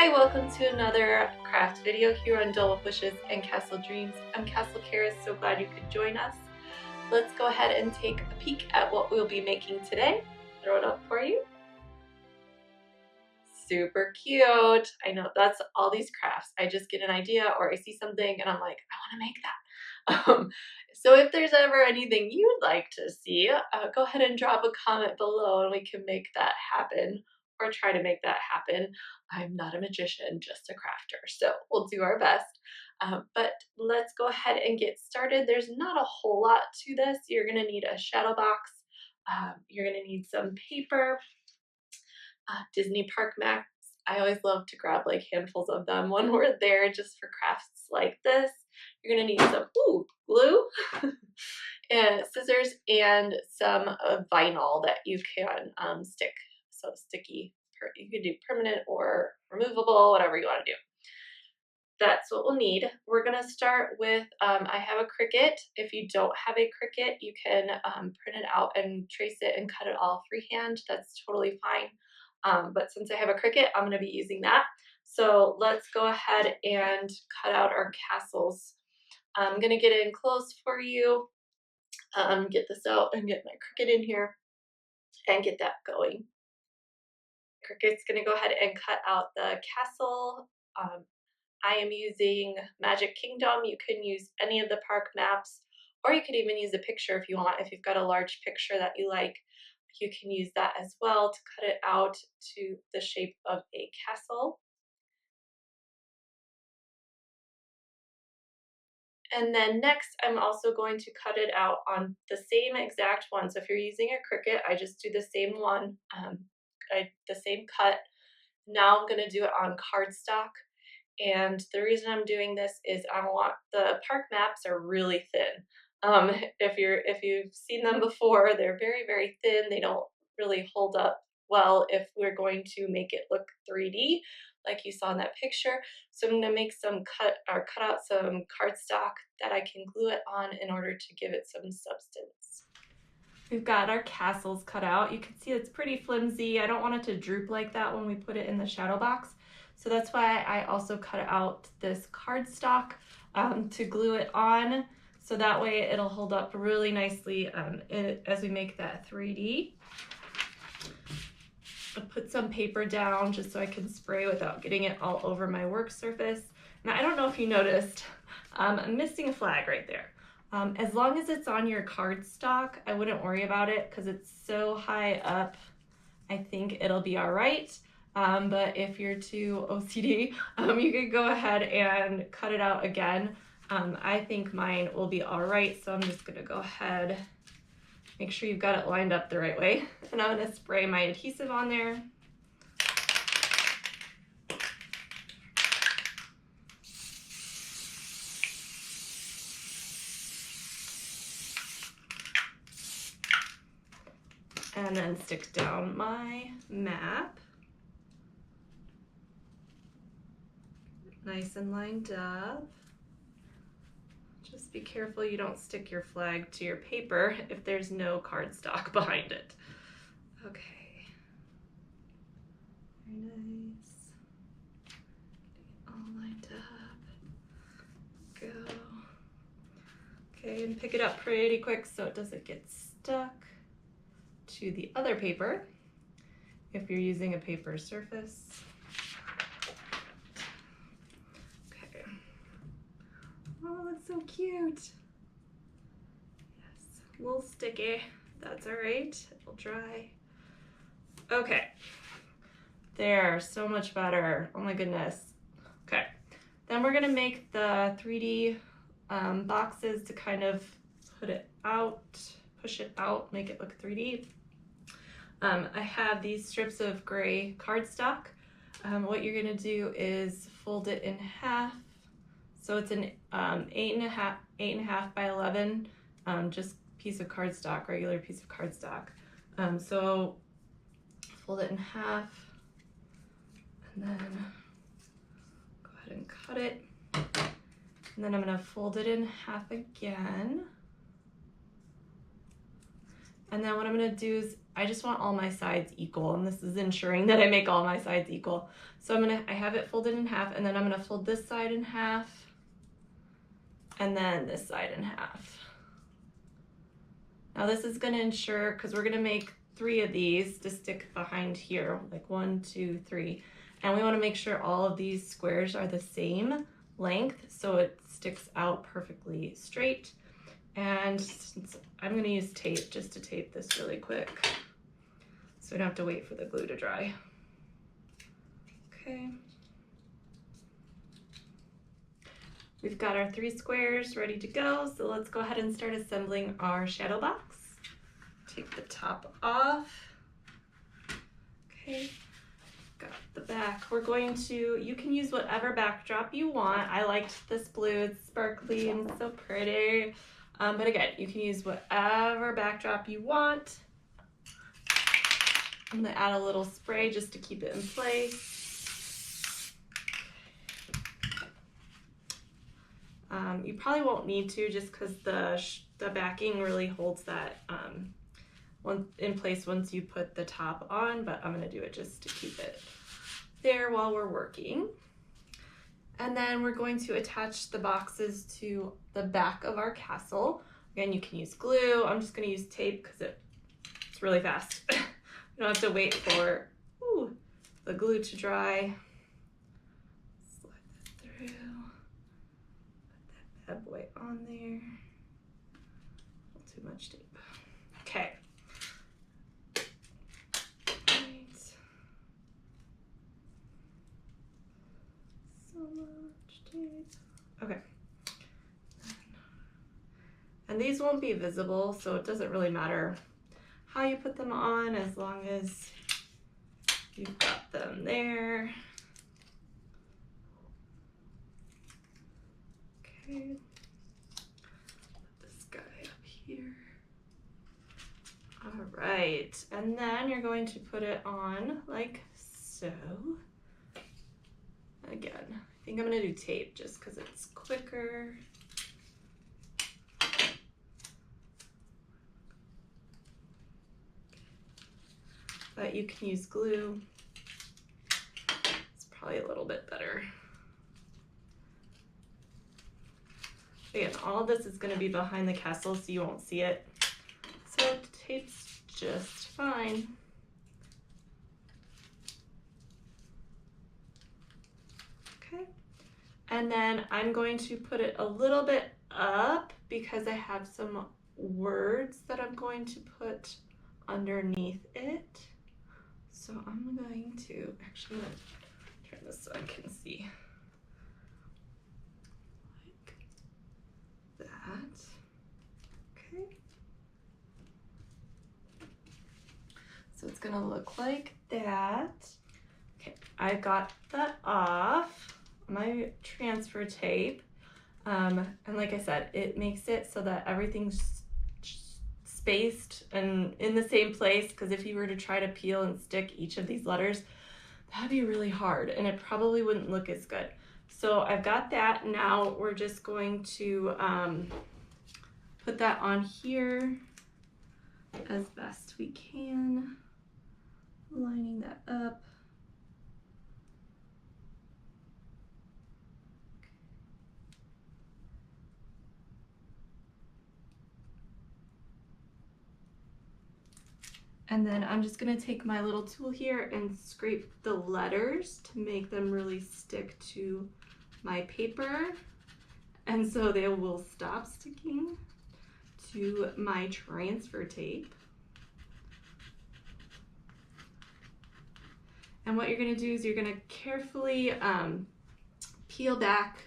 Hi, welcome to another craft video here on Dull Wishes and Castle Dreams. I'm Castle Kara, so glad you could join us. Let's go ahead and take a peek at what we'll be making today. Throw it up for you. Super cute. I know, that's all these crafts. I just get an idea or I see something and I'm like, I want to make that. So if there's ever anything you'd like to see, go ahead and drop a comment below and we can make that happen or try to make that happen. I'm not a magician, just a crafter, so we'll do our best. But let's go ahead and get started. There's not a whole lot to this. You're going to need a shadow box. You're going to need some paper. Disney park maps. I always love to grab like handfuls of them when we're there just for crafts like this. You're gonna need some glue and scissors and some vinyl that you can stick. So sticky, you could do permanent or removable, whatever you want to do. That's what we'll need. We're gonna start with, I have a Cricut. If you don't have a Cricut, you can print it out and trace it and cut it all freehand. That's totally fine. But since I have a Cricut, I'm going to be using that. So let's go ahead and cut out our castles. I'm going to get in close for you, get this out and get my Cricut in here and get that going. Cricut's going to go ahead and cut out the castle. I am using Magic Kingdom. You can use any of the park maps, or you could even use a picture if you want. If you've got a large picture that you like, you can use that as well to cut it out to the shape of a castle. And then next, I'm also going to cut it out on the same exact one. So if you're using a Cricut, I just do the same one, the same cut. Now I'm going to do it on cardstock. And the reason I'm doing this is I want, the park maps are really thin. If you've seen them before, they're very, very thin. They don't really hold up well if we're going to make it look 3D like you saw in that picture. So I'm going to make cut out some cardstock that I can glue it on in order to give it some substance. We've got our castles cut out. You can see it's pretty flimsy. I don't want it to droop like that when we put it in the shadow box. So that's why I also cut out this cardstock to glue it on. So that way it'll hold up really nicely as we make that 3D. I'll put some paper down just so I can spray without getting it all over my work surface. Now, I don't know if you noticed, I'm missing a flag right there. As long as it's on your cardstock, I wouldn't worry about it because it's so high up, I think it'll be all right. But if you're too OCD, you could go ahead and cut it out again. I think mine will be all right, so I'm just gonna go ahead, make sure you've got it lined up the right way. And I'm gonna spray my adhesive on there. And then stick down my map. Nice and lined up. Just be careful you don't stick your flag to your paper if there's no cardstock behind it. Okay. Very nice. All lined up. Go. Okay, and pick it up pretty quick so it doesn't get stuck to the other paper if you're using a paper surface. Oh, that's so cute. Yes, a little sticky. That's all right. It'll dry. Okay. There, so much better. Oh my goodness. Okay. Then we're gonna make the 3D boxes to kind of push it out, make it look 3D. I have these strips of gray cardstock. What you're gonna do is fold it in half. So it's an 8.5 by 11, just piece of cardstock, regular piece of cardstock. So fold it in half and then go ahead and cut it. And then I'm gonna fold it in half again. And then what I'm gonna do is, I just want all my sides equal, and this is ensuring that I make all my sides equal. So I have it folded in half, and then I'm gonna fold this side in half, and then this side in half. Now this is gonna ensure, because we're gonna make 3 of these to stick behind here, like 1, 2, 3. And we wanna make sure all of these squares are the same length so it sticks out perfectly straight. And since I'm gonna use tape just to tape this really quick, so we don't have to wait for the glue to dry. Okay. We've got our 3 squares ready to go, so let's go ahead and start assembling our shadow box. Take the top off. Okay, got the back. We're going to, you can use whatever backdrop you want. I liked this blue, it's sparkly and so pretty. But again, you can use whatever backdrop you want. I'm gonna add a little spray just to keep it in place. You probably won't need to, just because the backing really holds that in place once you put the top on, but I'm gonna do it just to keep it there while we're working. And then we're going to attach the boxes to the back of our castle. Again, you can use glue. I'm just gonna use tape because it's really fast. You don't have to wait for the glue to dry. Slide that through. Put that bad boy on there. Too much tape. Okay. Right. So much tape. Okay. And these won't be visible, so it doesn't really matter how you put them on as long as you've got them there. Okay. Put this guy up here. All right, and then you're going to put it on like so. Again, I think I'm gonna do tape just because it's quicker. But you can use glue. It's probably a little bit better. Again, all of this is going to be behind the castle, so you won't see it. So tape's just fine. Okay. And then I'm going to put it a little bit up because I have some words that I'm going to put underneath it. So I'm going to actually turn this so I can see. Like that. Okay. So it's gonna look like that. Okay, I got that off my transfer tape. And like I said, it makes it so that everything's spaced and in the same place, because if you were to try to peel and stick each of these letters, that'd be really hard and it probably wouldn't look as good. So I've got that. Now we're just going to put that on here as best we can, lining that up. And then I'm just gonna take my little tool here and scrape the letters to make them really stick to my paper. And so they will stop sticking to my transfer tape. And what you're gonna do is you're gonna carefully peel back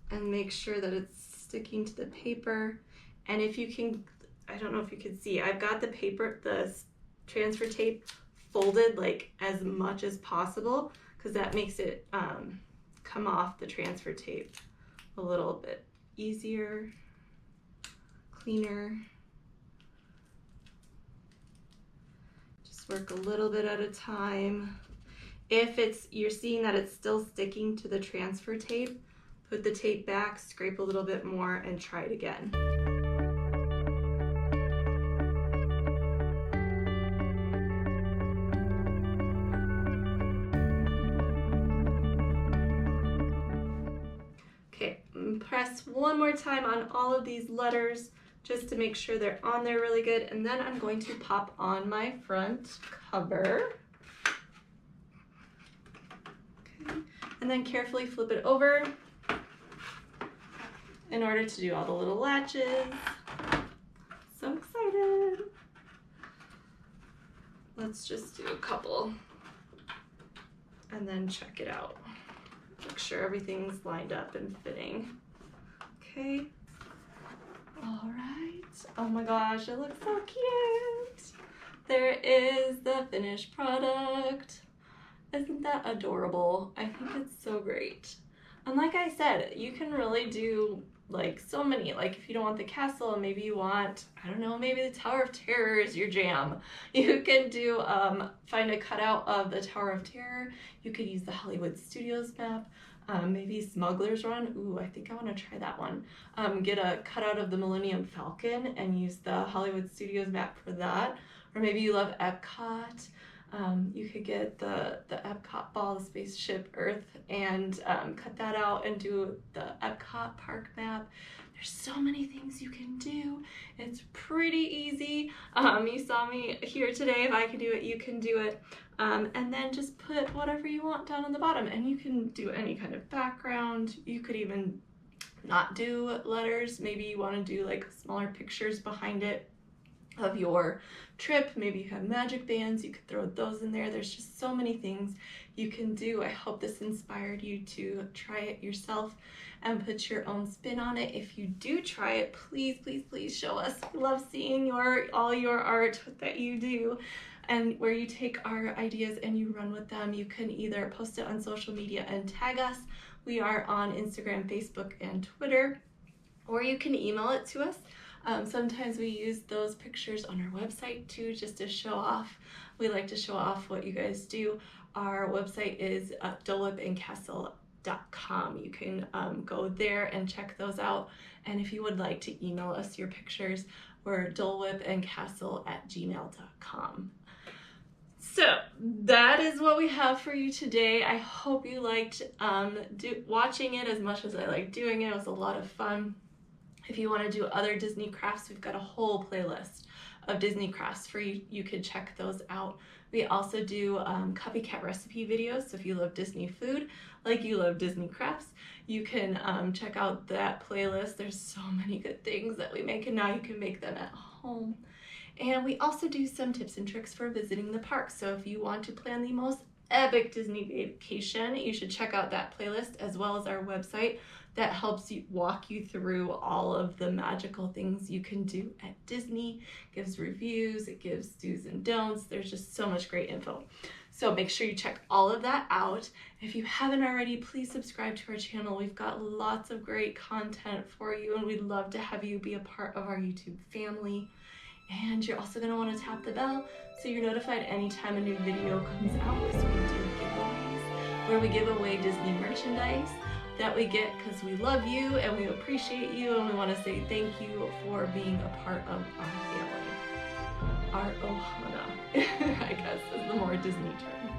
and make sure that it's sticking to the paper. And if you can, I don't know if you can see, I've got the paper, the transfer tape folded like as much as possible because that makes it come off the transfer tape a little bit easier, cleaner. Just work a little bit at a time. If you're seeing that it's still sticking to the transfer tape, put the tape back, scrape a little bit more, and try it again. press one more time on all of these letters just to make sure they're on there really good. And then I'm going to pop on my front cover. Okay. And then carefully flip it over in order to do all the little latches. So excited. Let's just do a couple and then check it out. Make sure everything's lined up and fitting. Okay. All right. Oh my gosh, it looks so cute. There is the finished product. Isn't that adorable? I think it's so great. And like I said, you can really do like so many. Like if you don't want the castle, maybe you want, I don't know, maybe the Tower of Terror is your jam. You can do, find a cutout of the Tower of Terror. You could use the Hollywood Studios map. Maybe Smuggler's Run. Ooh, I think I want to try that one. Get a cutout of the Millennium Falcon and use the Hollywood Studios map for that. Or maybe you love Epcot. You could get the Epcot ball, the spaceship Earth, and cut that out and do the Epcot park map. There's so many things you can do. It's pretty easy. You saw me here today. If I can do it, you can do it. And then just put whatever you want down on the bottom, and you can do any kind of background. You could even not do letters. Maybe you want to do like smaller pictures behind it of your trip. Maybe you have magic bands, you could throw those in there. There's just so many things you can do. I hope this inspired you to try it yourself and put your own spin on it. If you do try it, please, please, please show us. We love seeing all your art that you do and where you take our ideas and you run with them. You can either post it on social media and tag us. We are on Instagram, Facebook, and Twitter, or you can email it to us. Sometimes we use those pictures on our website too, just to show off. We like to show off what you guys do. Our website is dolewhipandcastle.com. You can go there and check those out. And if you would like to email us your pictures, we're dolewhipandcastle@gmail.com. So that is what we have for you today. I hope you liked watching it as much as I liked doing it. It was a lot of fun. If you want to do other Disney crafts, we've got a whole playlist of Disney crafts for you. You could check those out. We also do copycat recipe videos. So if you love Disney food, like you love Disney crafts, you can check out that playlist. There's so many good things that we make, and now you can make them at home. And we also do some tips and tricks for visiting the park. So if you want to plan the most epic Disney vacation, you should check out that playlist as well as our website that helps you walk you through all of the magical things you can do at Disney. It gives reviews, it gives do's and don'ts. There's just so much great info. So make sure you check all of that out. If you haven't already, please subscribe to our channel. We've got lots of great content for you, and we'd love to have you be a part of our YouTube family. And you're also going to want to tap the bell so you're notified anytime a new video comes out, because we do giveaways where we give away Disney merchandise that we get because we love you and we appreciate you, and we want to say thank you for being a part of our family. Our ohana, I guess, is the more Disney term.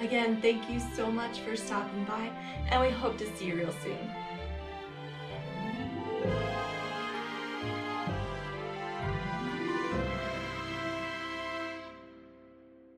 Again, thank you so much for stopping by, and we hope to see you real soon.